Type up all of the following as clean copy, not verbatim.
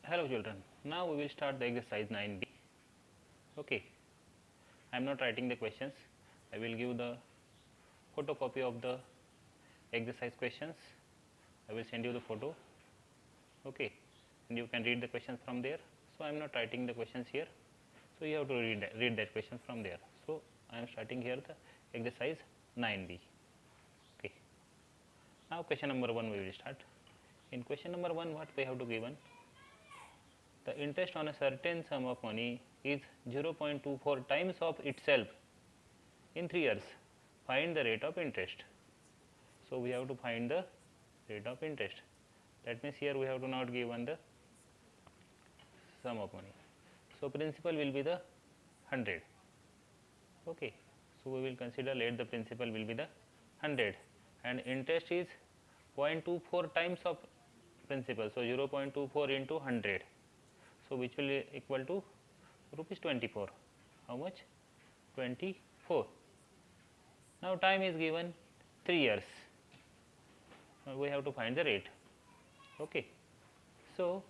Hello children, now we will start the exercise 9b. Okay, I am not writing the questions, I will give the photocopy of the exercise questions, I will send you the photo, okay, and you can read the questions from there. So I am not writing the questions here, so you have to read that question from there. So I am starting here the exercise 9b. Okay, now question number 1 we will start. In question number 1 what we have to given? The interest on a certain sum of money is 0.24 times of itself in 3 years. Find the rate of interest. So we have to find the rate of interest. That means here we have to not given the sum of money. So principal will be the 100. Okay. So we will consider let the principal will be the 100 and interest is 0.24 times of principal. So 0.24 into 100. So which will equal to rupees 24. How much? 24. Now time is given 3 years. Now we have to find the rate. Okay. So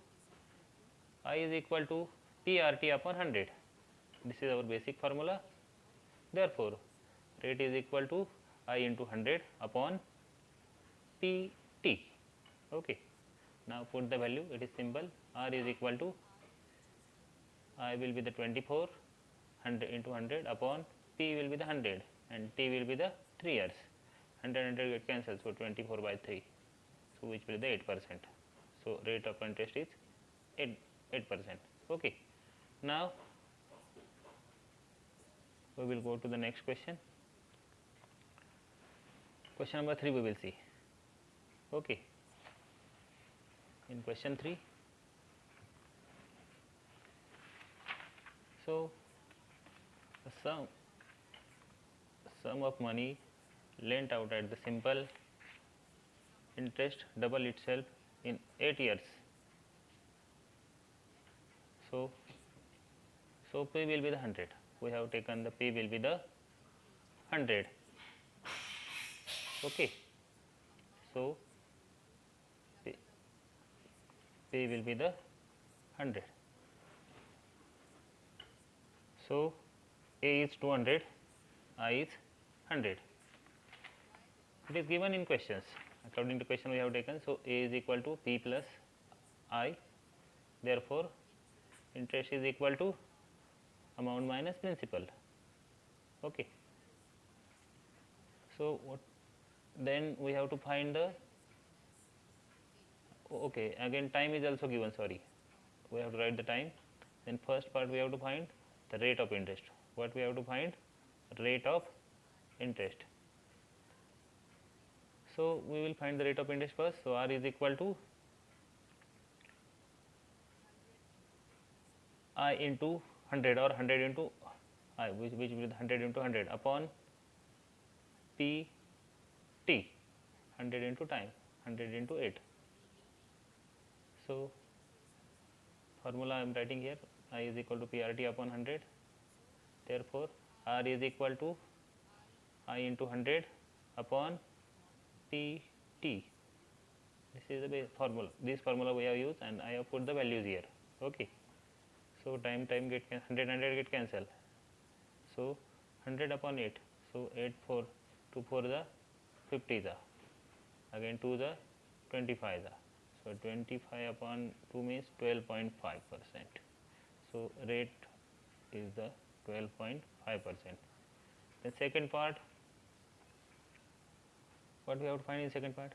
I is equal to PRT upon 100. This is our basic formula. Therefore, rate is equal to I into 100 upon PT. Okay. Now put the value. It is simple. R is equal to I will be the 24 100 into 100 upon P will be the 100 and T will be the 3 years. 100 get cancelled. So 24 by 3. So which will be the 8%. So rate of interest is 8%. Okay. Now we will go to the next question. Question number 3 we will see. Okay. In question 3, so the sum of money lent out at the simple interest double itself in 8 years. So P will be the 100. We have taken the P will be the 100. Okay. So P will be the 100. So A is 200, I is 100. It is given in questions. According to question we have taken. So A is equal to P plus I. Therefore, interest is equal to amount minus principal. Okay. So what? Then we have to find the. Okay. Again, time is also given. Sorry, we have to write the time. Then first part we have to find the rate of interest. What we have to find? Rate of interest. So we will find the rate of interest first. So R is equal to I into 100 or 100 into I, which will be 100 into 100 upon P T, 100 into time, 100 into 8. So formula I am writing here, I is equal to PRT upon 100. Therefore, R is equal to I into 100 upon PT. This is the formula. This formula we have used and I have put the values here. Okay. So time get 100 get cancelled. So 100 upon 8. So 8 4 2 4 the 50 the. Again 2 the 25 the. So 25 upon 2 means 12.5%. So rate is the 12.5%. The second part, what we have to find in second part?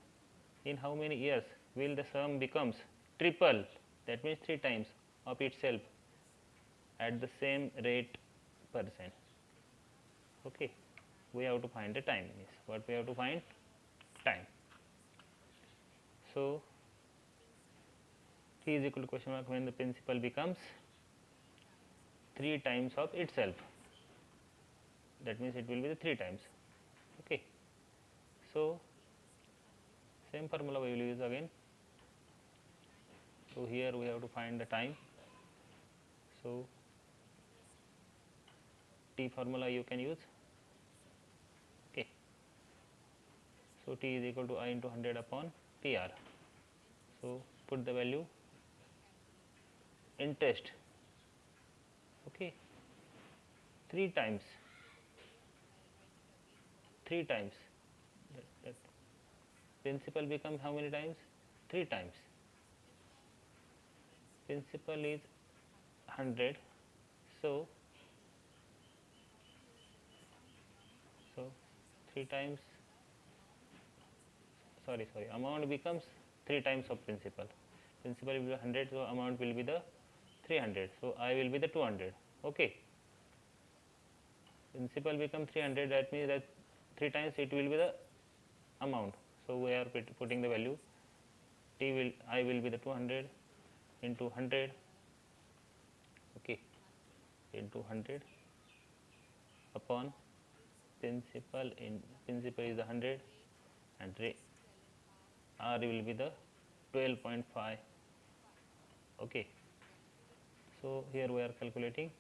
In how many years will the sum becomes triple, that means 3 times of itself at the same rate percent. Okay. We have to find the time. Means what we have to find? Time. So T is equal to question mark when the principal becomes 3 times of itself. That means it will be the 3 times. Okay. So same formula we will use again. So here we have to find the time. So T formula you can use. Okay. So T is equal to I into 100 upon PR. So put the value. interest, okay, 3 times, 3 times, that principal become how many times? 3 times. Principal is 100, so 3 times, sorry, amount becomes 3 times of principal. Principal will be 100, so amount will be the 300, so I will be the 200, okay. Principal become 300, that means that 3 times it will be the amount, so we are putting the value I will be the 200 into 100, okay, into 100 upon principal is the 100 and R will be the 12.5, okay. So here we are calculating,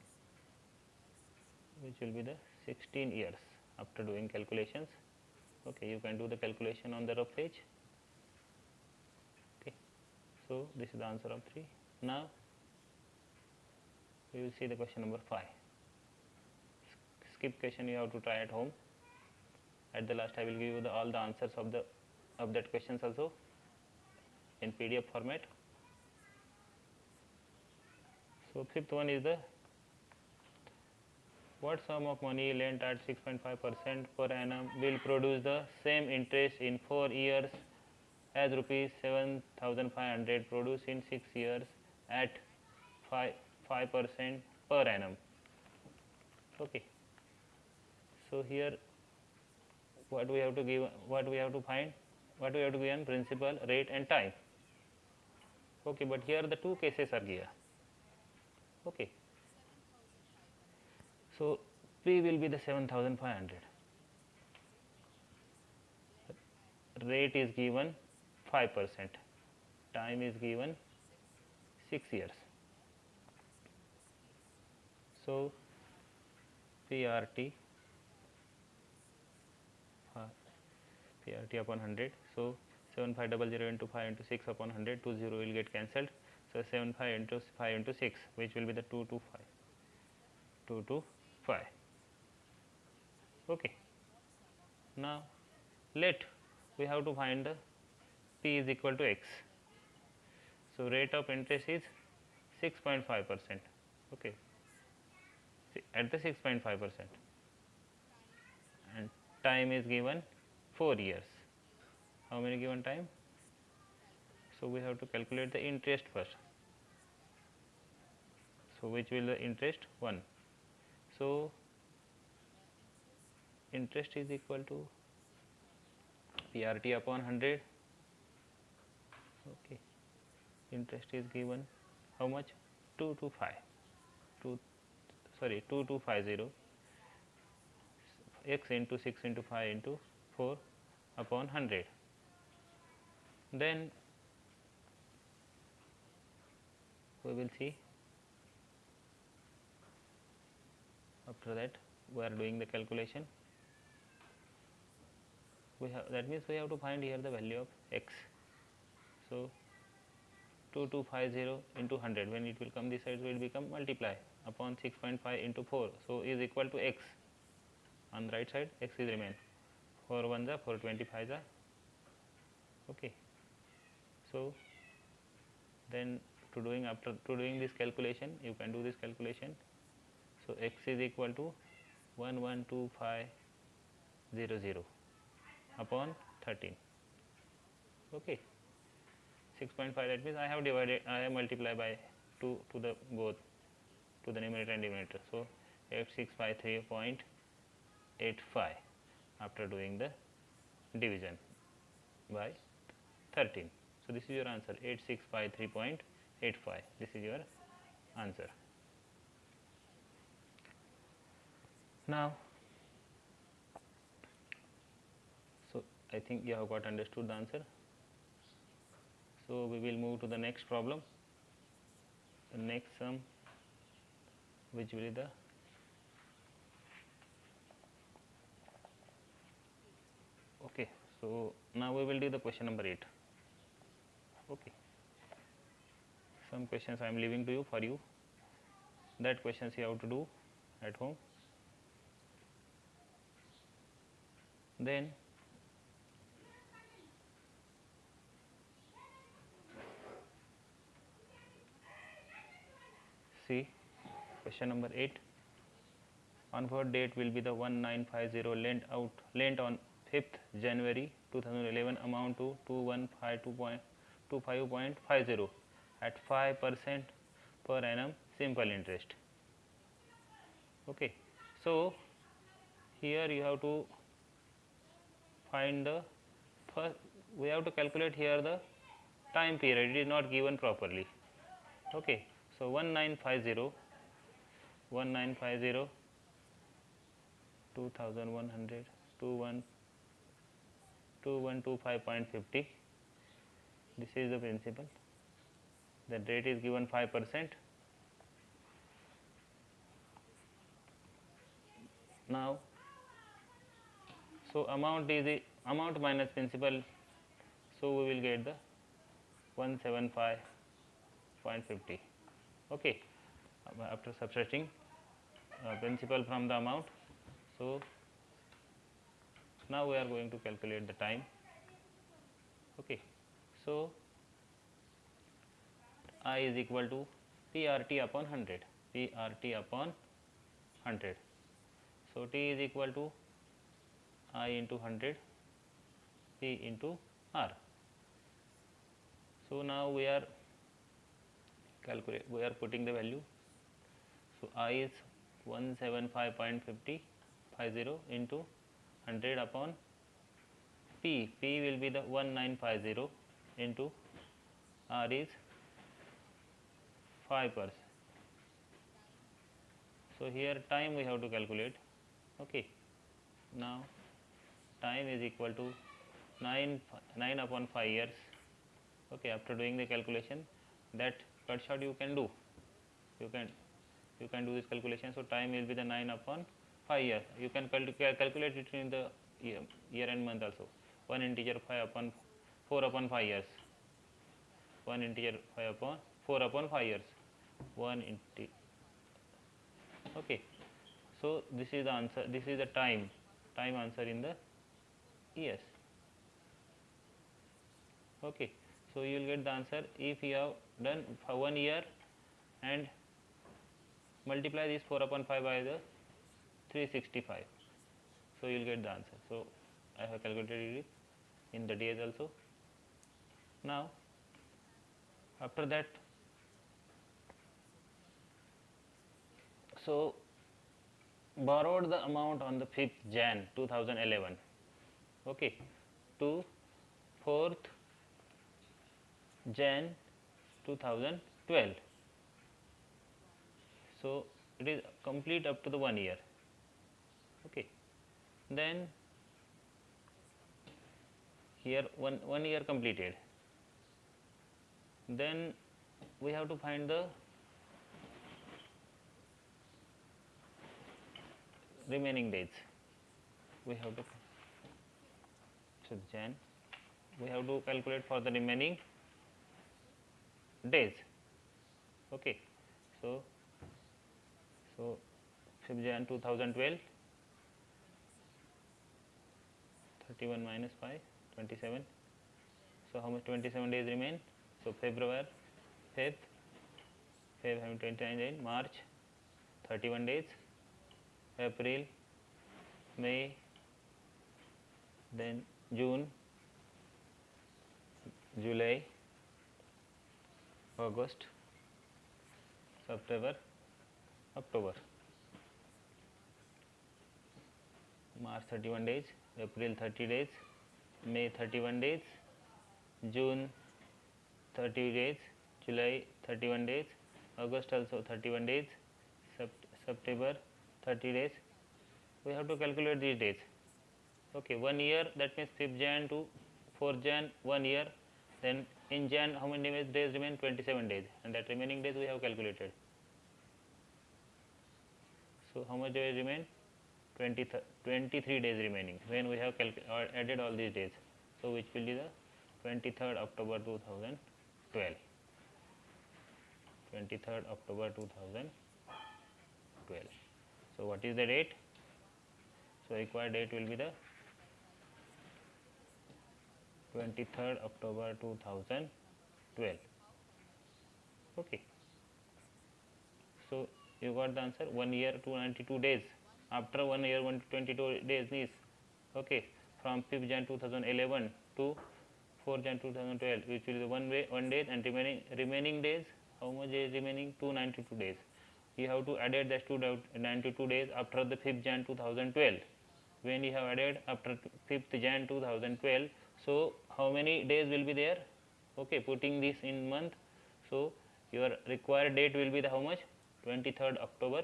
which will be the 16 years after doing calculations, okay. You can do the calculation on the rough page, okay. So this is the answer of 3. Now we will see the question number 5. Skip question you have to try at home. At the last I will give you all the answers of that questions also in PDF format. So fifth one is the what sum of money lent at 6.5% per annum will produce the same interest in 4 years as rupees 7,500 produced in 6 years at 5% per annum, okay. So here what we have to give, what we have to find, what we have to give principal, rate and time, okay. But here the two cases are given, okay. So P will be the 7,500, rate is given 5%, time is given 6 years. So PRT upon 100, so 7500 into 5 into 6 upon 100, 20 will get cancelled, so 75 into 5 into 6, which will be the 225, okay. Now let we have to find the P is equal to X, so rate of interest is 6.5%, okay. At the 6.5% and time is given 4 years. How many given time? So we have to calculate the interest first. So which will the interest? 1. So interest is equal to PRT upon 100, okay. Interest is given how much? 2250 x into 6 into 5 into 4 upon 100. Then we will see, after that we are doing the calculation. That means we have to find here the value of X. So 2250 into 100, when it will come this side, so it will become multiply upon 6.5 into 4, so is equal to X. On the right side X is remain, 4 1 ja 4 25 ja, okay. So then after doing this calculation, you can do this calculation. So X is equal to 112,500 upon 13, okay. 6.5, that means I have multiplied by 2 to the both, to the numerator and denominator, so 8653.85 after doing the division by 13. So this is your answer, 8653.85, this is your answer. Now so I think you have got understood the answer. So we will move to the next problem, the next sum, which will be the okay. So now we will do the question number 8, okay. some questions I am leaving to you for you, that questions you have to do at home. Then see question number 8. On what date will be the 1950 lent on 5th January 2011 amount to 2152.2550 at 5% per annum simple interest. Okay, so here you have to find the first, we have to calculate here the time period, it is not given properly. Okay, so 1950 2100 2125.50, this is the principal, the rate is given 5%. Now, so amount is the amount minus principal, so we will get the 175.50. Okay, after subtracting principal from the amount, so now we are going to calculate the time. Okay, so I is equal to PRT upon 100, PRT upon 100. So T is equal to I into 100, P into R. So now we are putting the value. So I is 175.50 into 100 upon P. P will be the 1950 into R is 5%. So here time we have to calculate. Okay, now time is equal to 9 upon 5 years. Okay, after doing the calculation, that cut short you can do. You can do this calculation. So time will be the 9 upon 5 years. You can calculate it in the year and month also. One integer 5 upon 4 upon 5 years. One integer 5 upon 4 upon 5 years. One integer. Okay. So this is the answer. This is the time answer in the years. Okay. So you will get the answer if you have done for 1 year and multiply this 4 upon 5 by the 365. So you will get the answer. So I have calculated it in the days also. Now after that, so borrowed the amount on the 5th Jan 2011, okay, to 4th Jan 2012. So it is complete up to the 1 year. Okay, then here one year completed. Then we have to find the remaining days. We have to, so Jan, we have to calculate for the remaining days. Okay, so 5th Jan 2012, 31 minus 5, 27. So how much 27 days remain? So February, 5th, Feb having 29 days, March 31 days, April, May, then June, July, August, September, October. March 31 days, April 30 days, May 31 days, June 30 days, July 31 days, August also 31 days, September 30 days. We have to calculate these days. Okay, 1 year, that means 5th Jan to 4th Jan, 1 year. Then in Jan how many days remain? 27 days, and that remaining days we have calculated. So how much days remain? 23 days remaining when we have added all these days. So which will be the 23rd October 2012. 23rd October 2012. So what is the date? So required date will be the 23rd October 2012. Okay. So you got the answer. 1 year 292 days. After 1 year 122 days means, okay, from 5th Jan 2011 to 4th Jan 2012, which will be 1 day, and remaining days, how much is remaining? 292 days. You have to add that 292 days after the 5th Jan 2012. When you have added after 5th Jan 2012, so how many days will be there? Okay, putting this in month, so your required date will be the how much? 23rd October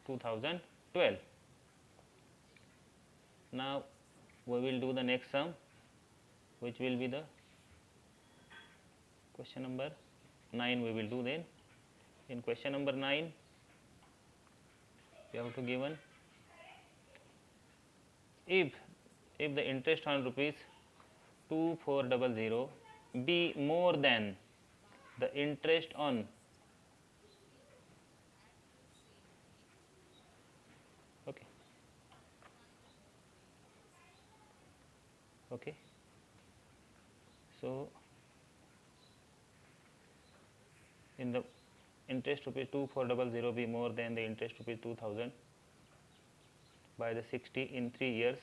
2012. Now we will do the next sum, which will be the question number 9. We will do then. In question number 9, we have to given if the interest on rupees 2400 be more than the interest on okay. So in the interest rupees 2400 be more than the interest rupees 2000 by the 60 in 3 years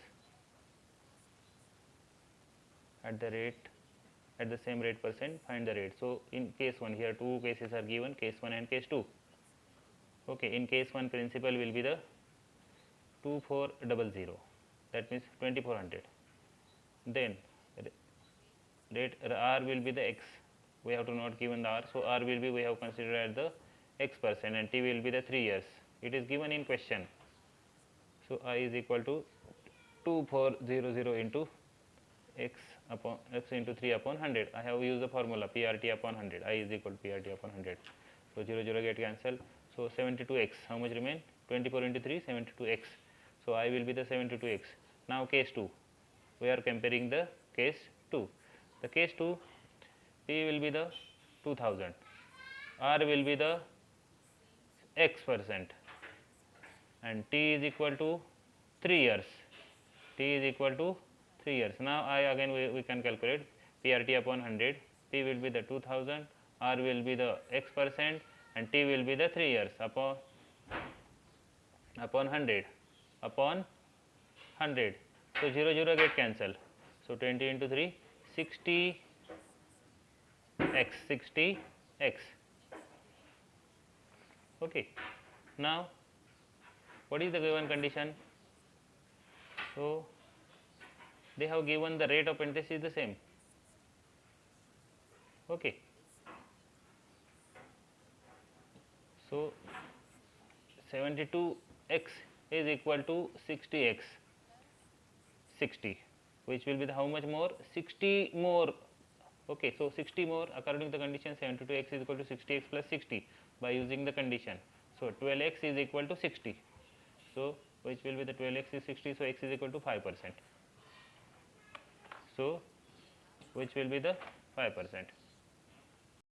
at the same rate percent, find the rate. So in case 1, here two cases are given, case 1 and case 2. Okay, in case 1 principal will be the 2400, that means 2400. Then rate R will be the x, we have to not given the R, so R will be, we have considered as the x percent, and T will be the 3 years. It is given in question. So I is equal to 2400 into x into 3 upon 100. I have used the formula PRT upon 100. I is equal to PRT upon 100. So 0 get cancelled. So 72x, how much remain? 24 into 3, 72x. So I will be the 72x. Now case 2, we are comparing the case 2. The case 2, P will be the 2000, R will be the x percent, and T is equal to 3 years. T is equal to 3 years. Now I again we can calculate PRT upon 100. P will be the 2000, R will be the x percent, and T will be the 3 years upon 100 upon 100. So 0 get cancelled. So 20 into 3, 60x, 60x. Okay. Now what is the given condition? So they have given the rate of interest is the same. Okay. So 72x is equal to 60x, 60, which will be the how much more? 60 more. Okay, so 60 more according to the condition. 72x is equal to 60x plus 60 by using the condition. So 12x is equal to 60. So which will be the 12x is 60. So x is equal to 5%. So which will be the 5%.